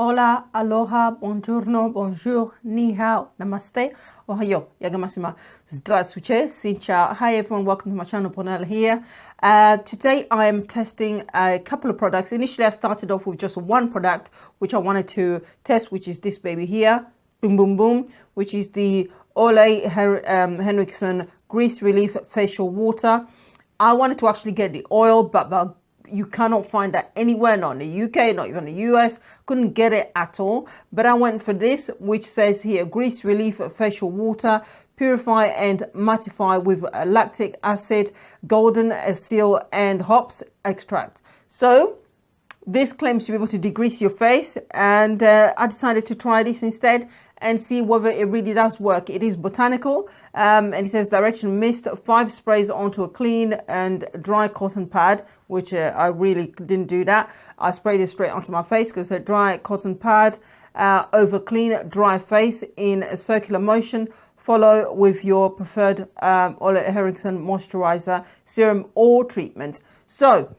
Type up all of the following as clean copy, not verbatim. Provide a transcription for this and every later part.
Hola, aloha, buongiorno, bonjour, ni hao, namaste, ohayo, yagamasima, zdravstvuyte, sincha. Hi everyone, welcome to my channel, Brunel here. Today I am testing a couple of products. Initially I started off with just one product, which I wanted to test, which is this baby here, boom, boom, boom, which is the Olehenriksen Grease Relief Facial Water. I wanted to actually get the oil, but you cannot find that anywhere, not in the UK, not even the US. Couldn't get it at all. But I went for this, which says here, Grease Relief Facial Water, purify and mattify with lactic acid, golden seal and hops extract. So this claims to be able to degrease your face, and I decided to try this instead and see whether it really does work. It is botanical, and it says direction: mist 5 sprays onto a clean and dry cotton pad, which I really didn't do that. I sprayed it straight onto my face because a dry cotton pad over clean dry face in a circular motion. Follow with your preferred Olehenriksen moisturizer, serum or treatment. So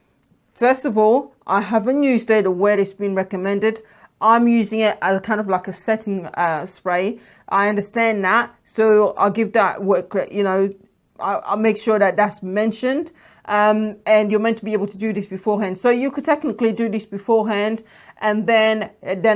first of all, I haven't used it where it's been recommended. I'm using it as kind of like a setting spray. I understand that, so I'll give that work. I'll make sure that that's mentioned. And you're meant to be able to do this beforehand. So you could technically do this beforehand and then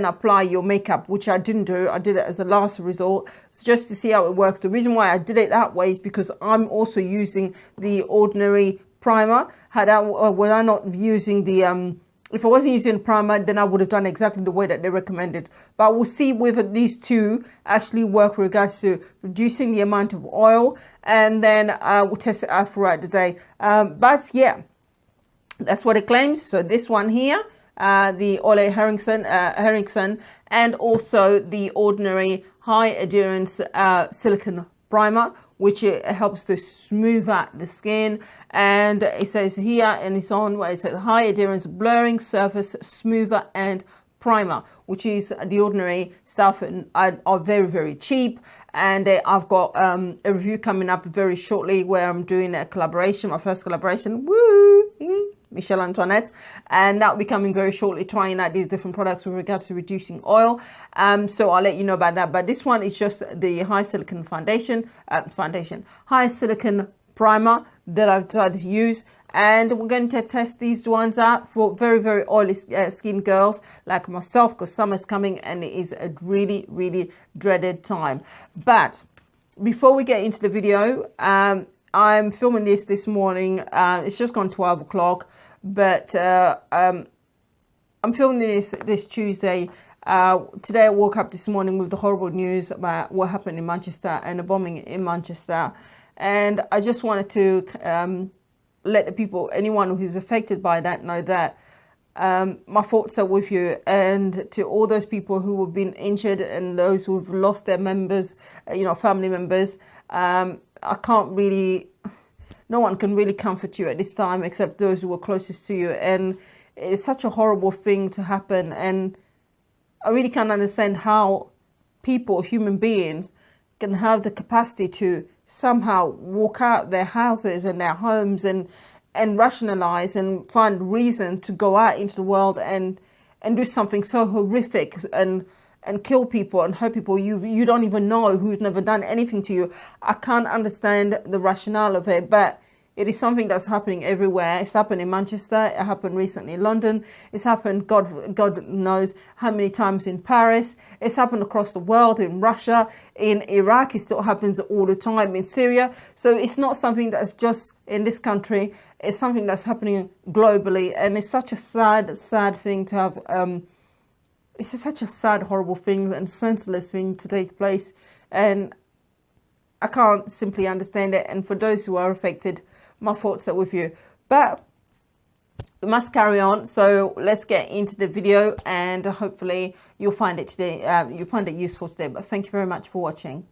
apply your makeup, which I didn't do. I did it as a last resort, just to see how it works. The reason why I did it that way is because I'm also using the ordinary primer. Was I not using the if I wasn't using primer, then I would have done exactly the way that they recommended. But we'll see whether these two actually work with regards to reducing the amount of oil, and then we'll test it out throughout the day. But yeah, that's what it claims. So this one here, the Olehenriksen, and also the ordinary high adherence silicone primer, which it helps to smooth out the skin. And it says here, and it's on where it says high adherence blurring surface smoother and primer, which is the ordinary stuff, and are very, very cheap. And I've got a review coming up very shortly where I'm doing a collaboration, my first collaboration, woo, Michelle Antoinette, and that'll be coming very shortly, trying out these different products with regards to reducing oil. So I'll let you know about that. But this one is just the high silicone high silicone primer that I've decided to use. And we're going to test these ones out for very, very oily skin girls like myself, because summer's coming and it is a really, really dreaded time. But before we get into the video, I'm filming this morning. It's just gone 12 o'clock, but I'm filming this Tuesday. Today I woke up this morning with the horrible news about what happened in Manchester and the bombing in Manchester. And I just wanted to let the people, anyone who's affected by that, know that my thoughts are with you. And to all those people who have been injured and those who've lost their members, family members, I can't really, no one can really comfort you at this time except those who are closest to you. And it's such a horrible thing to happen. And I really can't understand how people, human beings, can have the capacity to somehow walk out their houses and their homes and rationalize and find reason to go out into the world and do something so horrific and kill people and hurt people you don't even know, who's never done anything to you. I can't understand the rationale of it, but it is something that's happening everywhere. It's happened in Manchester. It happened recently in London. It's happened, God knows how many times, in Paris. It's happened across the world, in Russia, in Iraq. It still happens all the time, in Syria. So it's not something that's just in this country. It's something that's happening globally. And it's such a sad, sad thing to have. It's such a sad, horrible thing and senseless thing to take place. And I can't simply understand it. And for those who are affected, my thoughts are with you. But we must carry on. So let's get into the video, and hopefully you'll find it today. You'll find it useful today. But thank you very much for watching.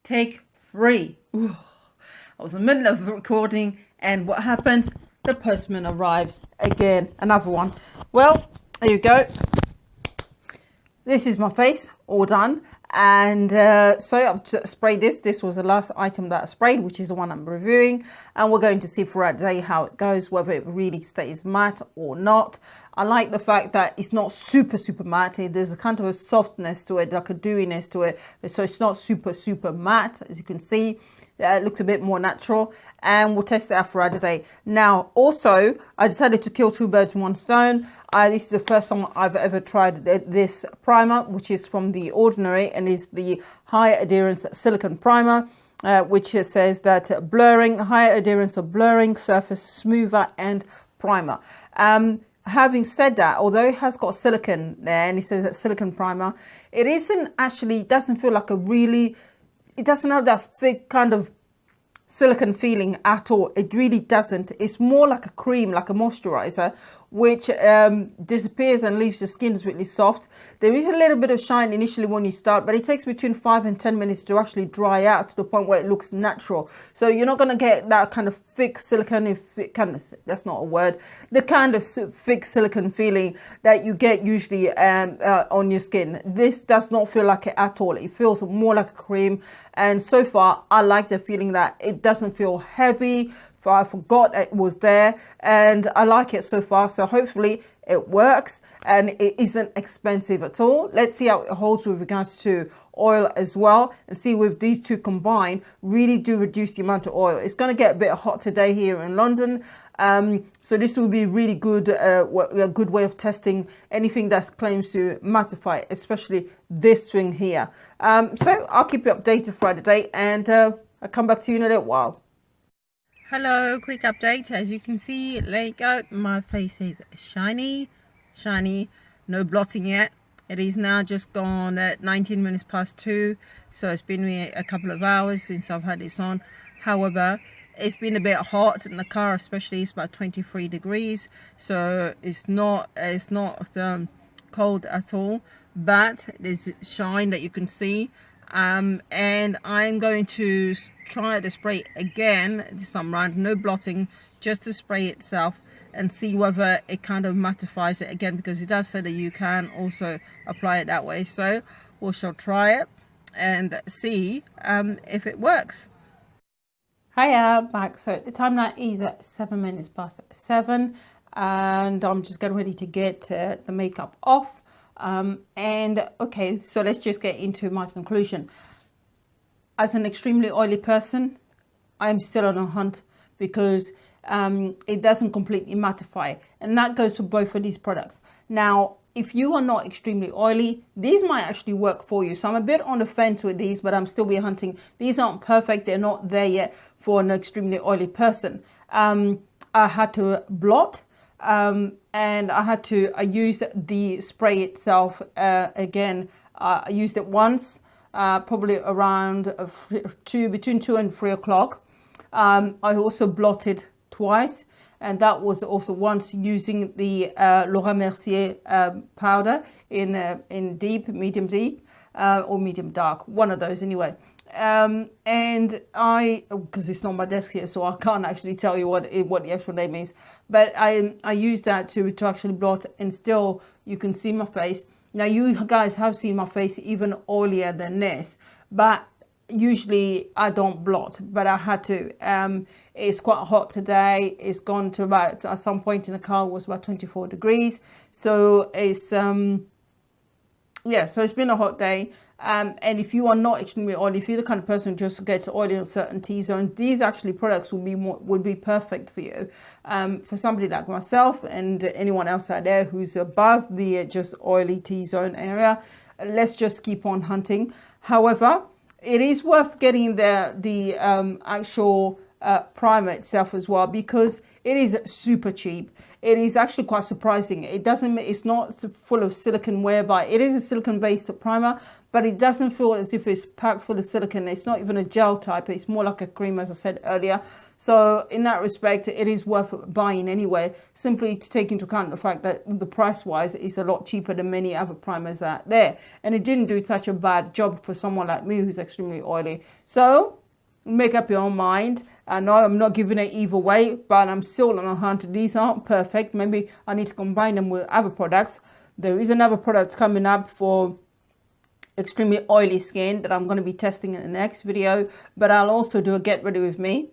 Take 3. Ooh. I was in the middle of recording, and what happens? The postman arrives again. Another one. Well, there you go. This is my face, all done. And so I've sprayed this. This was the last item that I sprayed, which is the one I'm reviewing. And we're going to see throughout the day how it goes, whether it really stays matte or not. I like the fact that it's not super matte. There's a kind of a softness to it, like a dewiness to it. So it's not super matte, as you can see. It looks a bit more natural, and we'll test it out throughout the day. Now, also, I decided to kill 2 birds with 1 stone. This is the first time I've ever tried this primer, which is from The Ordinary, and is the high adherence silicone primer, which says that blurring, high adherence of blurring, surface smoother, and primer. Having said that, although it has got silicone there, and it says that silicone primer, it isn't actually, doesn't feel like a really, it doesn't have that thick kind of silicone feeling at all. It really doesn't. It's more like a cream, like a moisturizer, which disappears and leaves your skin really soft. There is a little bit of shine initially when you start, but it takes between 5 and 10 minutes to actually dry out to the point where it looks natural. So you're not going to get that kind of thick silicone, that's not a word, the kind of thick silicone feeling that you get usually on your skin. This does not feel like it at all. It feels more like a cream, and so far I like the feeling that it doesn't feel heavy. I forgot it was there, and I like it so far. So hopefully it works, and it isn't expensive at all. Let's see how it holds with regards to oil as well, and see if these two combined really do reduce the amount of oil. It's going to get a bit hot today here in London, so this will be really good, a good way of testing anything that claims to mattify, especially this thing here. So I'll keep you updated throughout the day, and I'll come back to you in a little while. Hello, quick update. As you can see, there you go, my face is shiny, no blotting yet. It is now just gone at 19 minutes past 2, so it's been a couple of hours since I've had this on. However, it's been a bit hot in the car, especially. It's about 23 degrees, so it's not cold at all, but there's shine that you can see. And I'm going to try the spray again this time around, no blotting, just the spray itself, and see whether it kind of mattifies it again, because it does say that you can also apply it that way. So we shall try it and see if it works. Hiya, back. So the time now is at 7 minutes past 7, and I'm just getting ready to get the makeup off. And okay, so let's just get into my conclusion. As an extremely oily person, I'm still on a hunt, because it doesn't completely mattify, and that goes for both of these products. Now, if you are not extremely oily, these might actually work for you. So I'm a bit on the fence with these, but I'm still be hunting. These aren't perfect. They're not there yet for an extremely oily person. I had to blot, and I used the spray itself again. I used it once, probably around between 2 and 3 o'clock. I also blotted twice, and that was also once using the Laura Mercier powder in deep, medium deep, or medium dark, one of those anyway. And because it's not on my desk here, so I can't actually tell you what the actual name is, but I used that to actually blot, and still you can see my face. Now, you guys have seen my face even oilier than this, but usually I don't blot, but I had to. It's quite hot today. It's gone to about, at some point in the car, it was about 24 degrees. So it's, yeah, so it's been a hot day. And if you are not extremely oily, if you're the kind of person who just gets oily on certain T-zones, these actually products would be perfect for you. For somebody like myself and anyone else out there who's above the just oily T-zone area, let's just keep on hunting. However, it is worth getting the actual primer itself as well, because it is super cheap. It is actually quite surprising. It's not full of silicone, whereby it is a silicone based primer, but it doesn't feel as if it's packed full of silicone. It's not even a gel type. It's more like a cream, as I said earlier. So in that respect, it is worth buying anyway, simply to take into account the fact that the price-wise is a lot cheaper than many other primers out there. And it didn't do such a bad job for someone like me who's extremely oily. So make up your own mind. I know I'm not giving it either way, but I'm still on a hunt. These aren't perfect. Maybe I need to combine them with other products. There is another product coming up for extremely oily skin that I'm going to be testing in the next video, but I'll also do a get ready with me.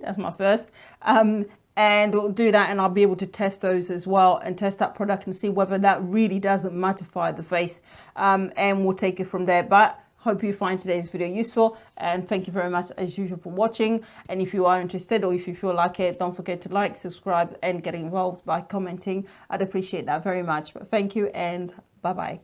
That's my first. And we'll do that, and I'll be able to test those as well and test that product and see whether that really doesn't mattify the face. And we'll take it from there. But hope you find today's video useful, and thank you very much as usual for watching. And if you are interested, or if you feel like it, don't forget to like, subscribe and get involved by commenting. I'd appreciate that very much. But thank you, and bye bye.